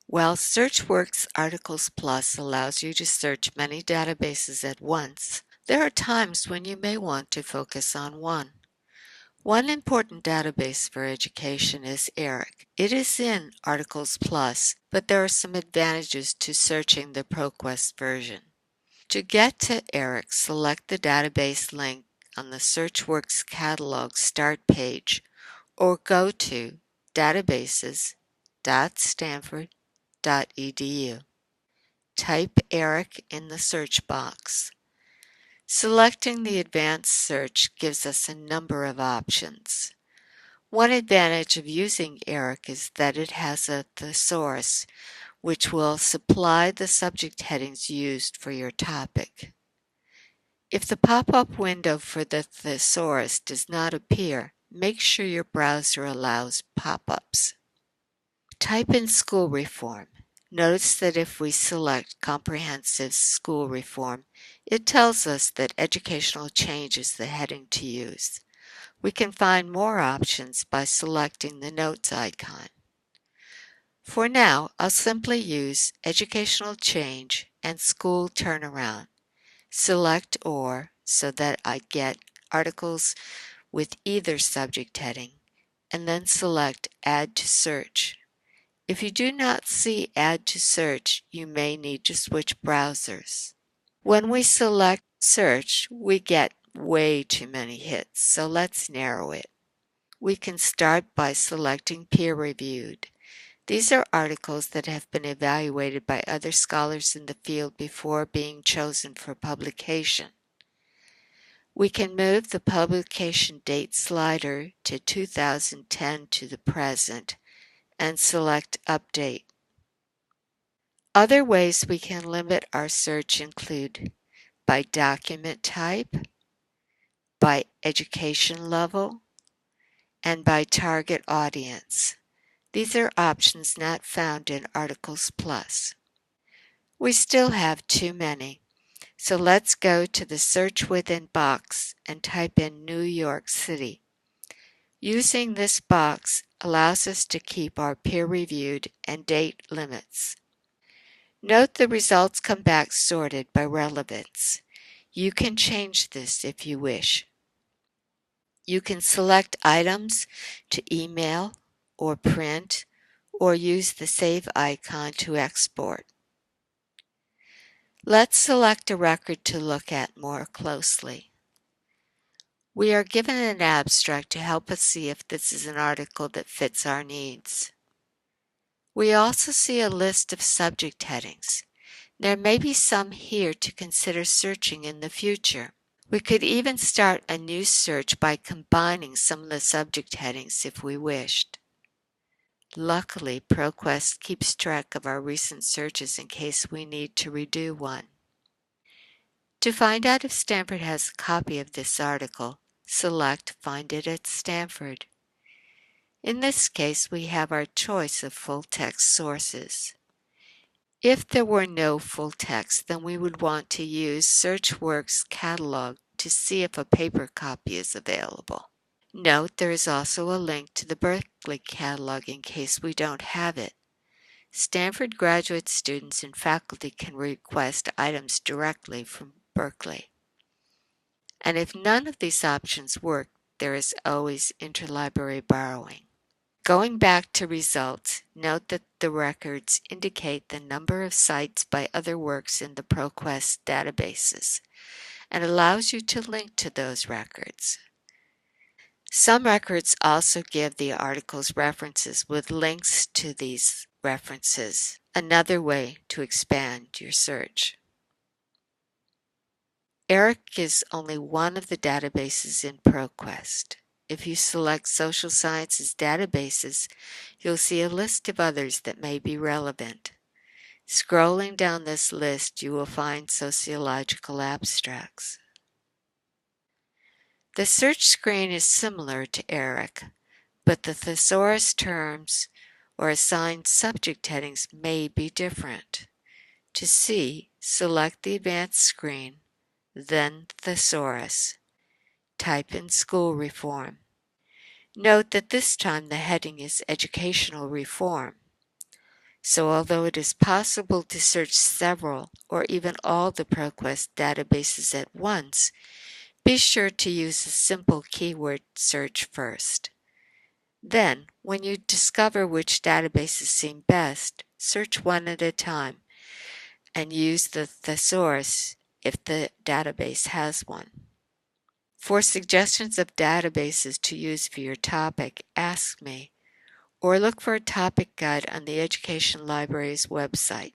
While SearchWorks Articles Plus allows you to search many databases at once, there are times when you may want to focus on one. One important database for education is ERIC. It is in Articles Plus, but there are some advantages to searching the ProQuest version. To get to ERIC, select the database link on the SearchWorks Catalog Start page or go to databases.stanford.edu. Type ERIC in the search box. Selecting the advanced search gives us a number of options. One advantage of using ERIC is that it has a thesaurus, which will supply the subject headings used for your topic. If the pop-up window for the thesaurus does not appear, make sure your browser allows pop-ups. Type in school reform. Notice that if we select comprehensive school reform, it tells us that educational change is the heading to use. We can find more options by selecting the notes icon. For now, I'll simply use educational change and school turnaround. Select OR so that I get articles with either subject heading, and then select Add to Search. If you do not see Add to Search, you may need to switch browsers. When we select Search, we get way too many hits, so let's narrow it. We can start by selecting peer-reviewed. These are articles that have been evaluated by other scholars in the field before being chosen for publication. We can move the publication date slider to 2010 to the present and select Update. Other ways we can limit our search include by document type, by education level, and by target audience. These are options not found in Articles Plus. We still have too many, so let's go to the Search Within box and type in New York City. Using this box allows us to keep our peer-reviewed and date limits. Note the results come back sorted by relevance. You can change this if you wish. You can select items to email or print, or use the Save icon to export. Let's select a record to look at more closely. We are given an abstract to help us see if this is an article that fits our needs. We also see a list of subject headings. There may be some here to consider searching in the future. We could even start a new search by combining some of the subject headings if we wished. Luckily, ProQuest keeps track of our recent searches in case we need to redo one. To find out if Stanford has a copy of this article, select Find it at Stanford. In this case, we have our choice of full-text sources. If there were no full text, then we would want to use SearchWorks Catalog to see if a paper copy is available. Note there is also a link to the Berkeley catalog in case we don't have it. Stanford graduate students and faculty can request items directly from Berkeley. And if none of these options work, there is always interlibrary borrowing. Going back to results, note that the records indicate the number of sites by other works in the ProQuest databases and allows you to link to those records. Some records also give the article's references with links to these references, another way to expand your search. ERIC is only one of the databases in ProQuest. If you select social sciences databases, you'll see a list of others that may be relevant. Scrolling down this list, you will find sociological abstracts. The search screen is similar to ERIC, but the thesaurus terms or assigned subject headings may be different. To see, select the advanced screen, then thesaurus. Type in school reform. Note that this time the heading is educational reform. So although it is possible to search several or even all the ProQuest databases at once, be sure to use a simple keyword search first. Then, when you discover which databases seem best, search one at a time and use the thesaurus if the database has one. For suggestions of databases to use for your topic, ask me, or look for a topic guide on the Education Library's website.